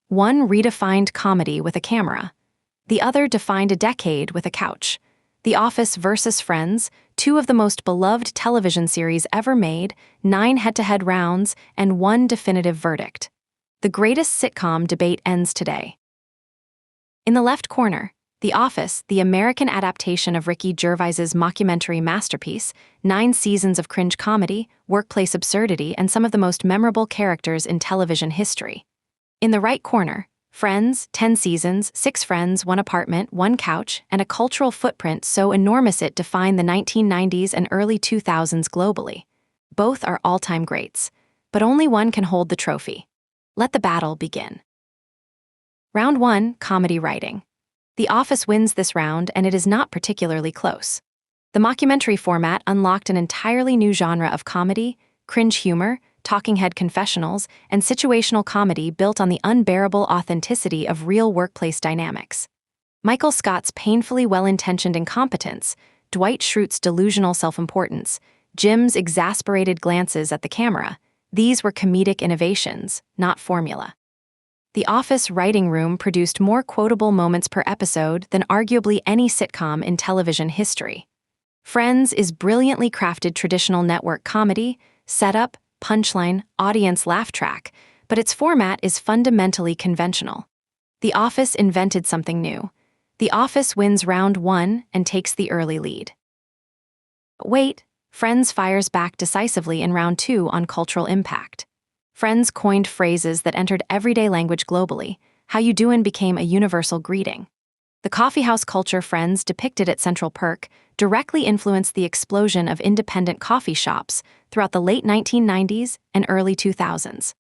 One redefined comedy with a camera. The other defined a decade with a couch. The Office versus Friends, two of the most beloved television series ever made, 9 head-to-head rounds, and one definitive verdict. The greatest sitcom debate ends today. In the left corner, The Office, the American adaptation of Ricky Gervais's mockumentary masterpiece, 9 seasons of cringe comedy, workplace absurdity, and some of the most memorable characters in television history. In the right corner, Friends, 10 seasons, 6 friends, 1 apartment, 1 couch, and a cultural footprint so enormous it defined the 1990s and early 2000s globally. Both are all-time greats, but only one can hold the trophy. Let the battle begin. Round 1, Comedy Writing. The Office wins this round, and it is not particularly close. The mockumentary format unlocked an entirely new genre of comedy, cringe humor, talking head confessionals, and situational comedy built on the unbearable authenticity of real workplace dynamics. Michael Scott's painfully well-intentioned incompetence, Dwight Schrute's delusional self-importance, Jim's exasperated glances at the camera, these were comedic innovations, not formula. The Office writing room produced more quotable moments per episode than arguably any sitcom in television history. Friends is brilliantly crafted traditional network comedy, setup, punchline, audience laugh track, but its format is fundamentally conventional. The Office invented something new. The Office wins round 1 and takes the early lead. Wait, Friends fires back decisively in round 2 on cultural impact. Friends coined phrases that entered everyday language globally. How you doin' became a universal greeting. The coffeehouse culture Friends depicted at Central Perk directly influenced the explosion of independent coffee shops throughout the late 1990s and early 2000s.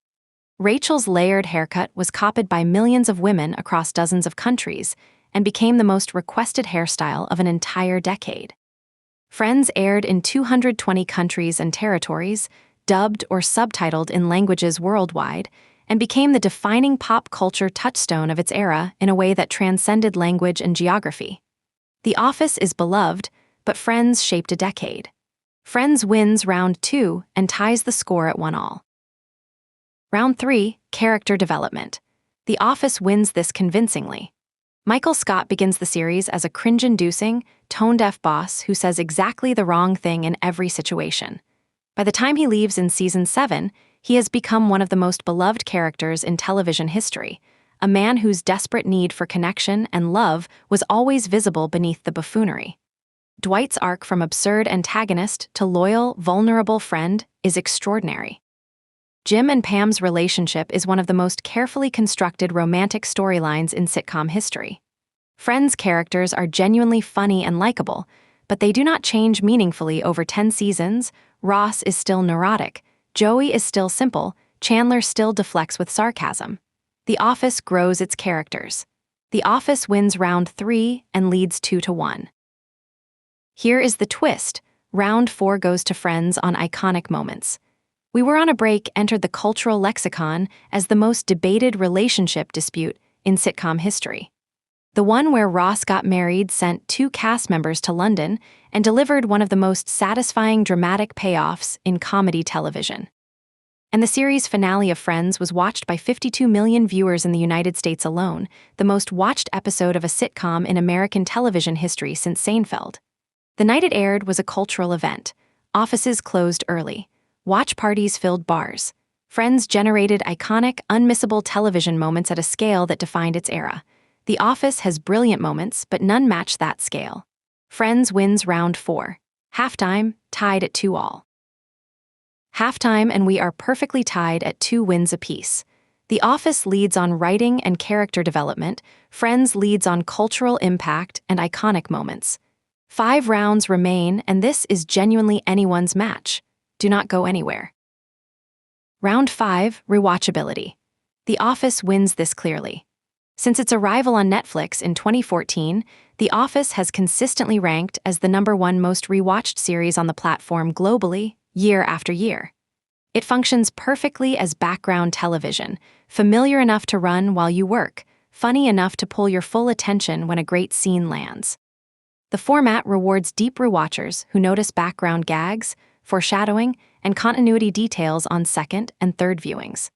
Rachel's layered haircut was copied by millions of women across dozens of countries and became the most requested hairstyle of an entire decade. Friends aired in 220 countries and territories, dubbed or subtitled in languages worldwide, and became the defining pop culture touchstone of its era in a way that transcended language and geography. The Office is beloved, but Friends shaped a decade. Friends wins round 2 and ties the score at 1-all. Round 3, Character Development. The Office wins this convincingly. Michael Scott begins the series as a cringe-inducing, tone-deaf boss who says exactly the wrong thing in every situation. By the time he leaves in season 7, he has become one of the most beloved characters in television history, a man whose desperate need for connection and love was always visible beneath the buffoonery. Dwight's arc from absurd antagonist to loyal, vulnerable friend is extraordinary. Jim and Pam's relationship is one of the most carefully constructed romantic storylines in sitcom history. Friends' characters are genuinely funny and likable, but they do not change meaningfully over 10 seasons. Ross is still neurotic, Joey is still simple, Chandler still deflects with sarcasm. The Office grows its characters. The Office wins round 3 and leads 2-1. Here is the twist. Round 4 goes to Friends on iconic moments. We Were on a Break entered the cultural lexicon as the most debated relationship dispute in sitcom history. The one where Ross got married sent 2 cast members to London and delivered one of the most satisfying dramatic payoffs in comedy television. And the series finale of Friends was watched by 52 million viewers in the United States alone, the most watched episode of a sitcom in American television history since Seinfeld. The night it aired was a cultural event. Offices closed early. Watch parties filled bars. Friends generated iconic, unmissable television moments at a scale that defined its era. The Office has brilliant moments, but none match that scale. Friends wins round 4. Halftime, tied at 2-all. Halftime, and we are perfectly tied at 2 wins apiece. The Office leads on writing and character development. Friends leads on cultural impact and iconic moments. 5 rounds remain, and this is genuinely anyone's match. Do not go anywhere. Round 5, Rewatchability. The Office wins this clearly. Since its arrival on Netflix in 2014, The Office has consistently ranked as the #1 most rewatched series on the platform globally, year after year. It functions perfectly as background television, familiar enough to run while you work, funny enough to pull your full attention when a great scene lands. The format rewards deep rewatchers who notice background gags, foreshadowing, and continuity details on second and third viewings.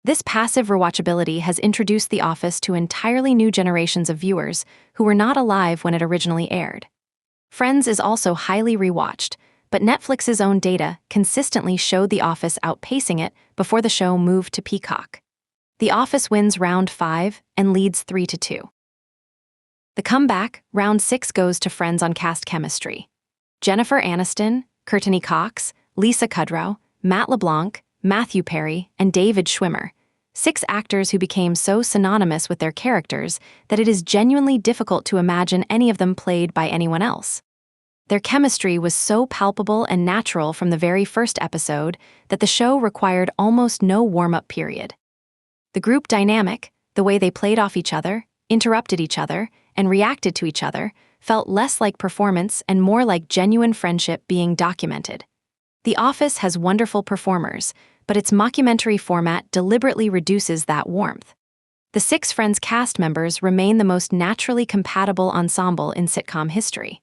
This passive rewatchability has introduced The Office to entirely new generations of viewers who were not alive when it originally aired. Friends is also highly rewatched, but Netflix's own data consistently showed The Office outpacing it before the show moved to Peacock. The Office wins round 5 and leads 3-2. The comeback, round 6, goes to Friends on cast chemistry. Jennifer Aniston, Courtney Cox, Lisa Kudrow, Matt LeBlanc, Matthew Perry, and David Schwimmer, 6 actors who became so synonymous with their characters that it is genuinely difficult to imagine any of them played by anyone else. Their chemistry was so palpable and natural from the very first episode that the show required almost no warm-up period. The group dynamic, the way they played off each other, interrupted each other, and reacted to each other, felt less like performance and more like genuine friendship being documented. The Office has wonderful performers, but its mockumentary format deliberately reduces that warmth. The 6 Friends cast members remain the most naturally compatible ensemble in sitcom history.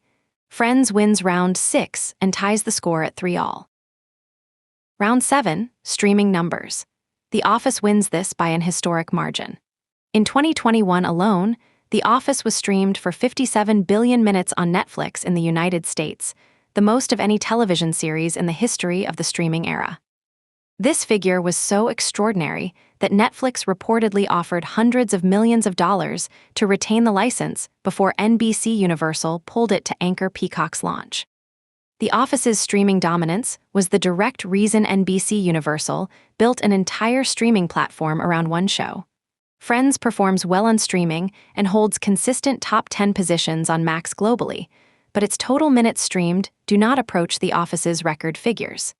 Friends wins round 6 and ties the score at 3-all. Round 7, streaming numbers. The Office wins this by an historic margin. In 2021 alone, The Office was streamed for 57 billion minutes on Netflix in the United States, the most of any television series in the history of the streaming era. This figure was so extraordinary that Netflix reportedly offered hundreds of millions of dollars to retain the license before NBC Universal pulled it to anchor Peacock's launch. The Office's streaming dominance was the direct reason NBC Universal built an entire streaming platform around one show. Friends performs well on streaming and holds consistent top 10 positions on Max globally, but its total minutes streamed do not approach The Office's record figures.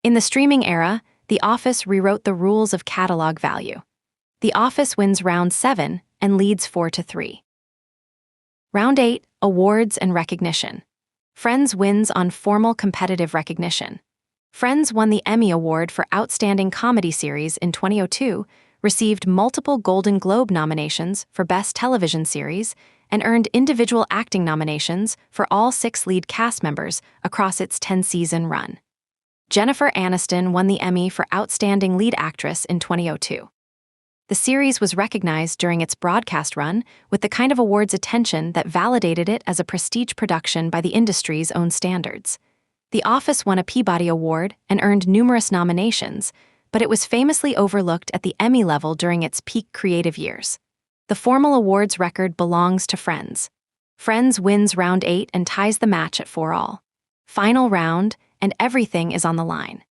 In the streaming era, The Office rewrote the rules of catalog value. The Office wins round 7 and leads 4-3. Round 8, awards and recognition. Friends wins on formal competitive recognition. Friends won the Emmy Award for Outstanding Comedy Series in 2002, received multiple Golden Globe nominations for Best Television Series, and earned individual acting nominations for all 6 lead cast members across its 10-season run. Jennifer Aniston won the Emmy for Outstanding Lead Actress in 2002. The series was recognized during its broadcast run with the kind of awards attention that validated it as a prestige production by the industry's own standards. The Office won a Peabody Award and earned numerous nominations, but it was famously overlooked at the Emmy level during its peak creative years. The formal awards record belongs to Friends. Friends wins round 8 and ties the match at 4-all. Final round, and everything is on the line.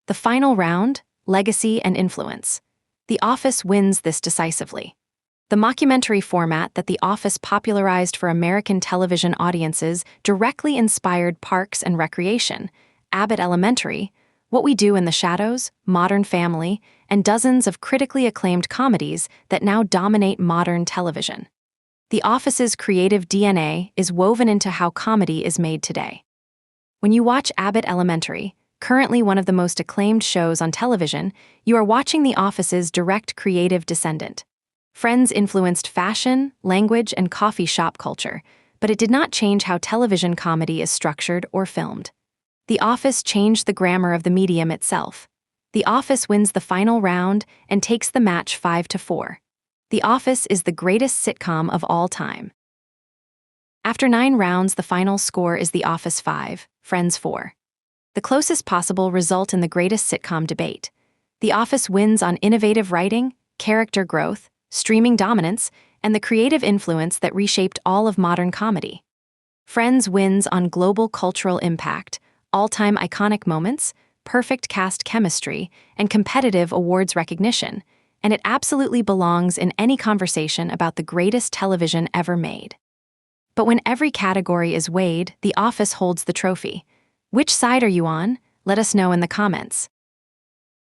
The final round, legacy and influence. The Office wins this decisively. The mockumentary format that The Office popularized for American television audiences directly inspired Parks and Recreation, Abbott Elementary, What We Do in the Shadows, Modern Family, and dozens of critically acclaimed comedies that now dominate modern television. The Office's creative DNA is woven into how comedy is made today. When you watch Abbott Elementary, currently one of the most acclaimed shows on television, you are watching The Office's direct creative descendant. Friends influenced fashion, language, and coffee shop culture, but it did not change how television comedy is structured or filmed. The Office changed the grammar of the medium itself. The Office wins the final round and takes the match 5-4. The Office is the greatest sitcom of all time. After 9 rounds, the final score is The Office 5, Friends 4. The closest possible result in the greatest sitcom debate. The Office wins on innovative writing, character growth, streaming dominance, and the creative influence that reshaped all of modern comedy. Friends wins on global cultural impact, all-time iconic moments, perfect cast chemistry, and competitive awards recognition, and it absolutely belongs in any conversation about the greatest television ever made. But when every category is weighed, The Office holds the trophy. Which side are you on? Let us know in the comments.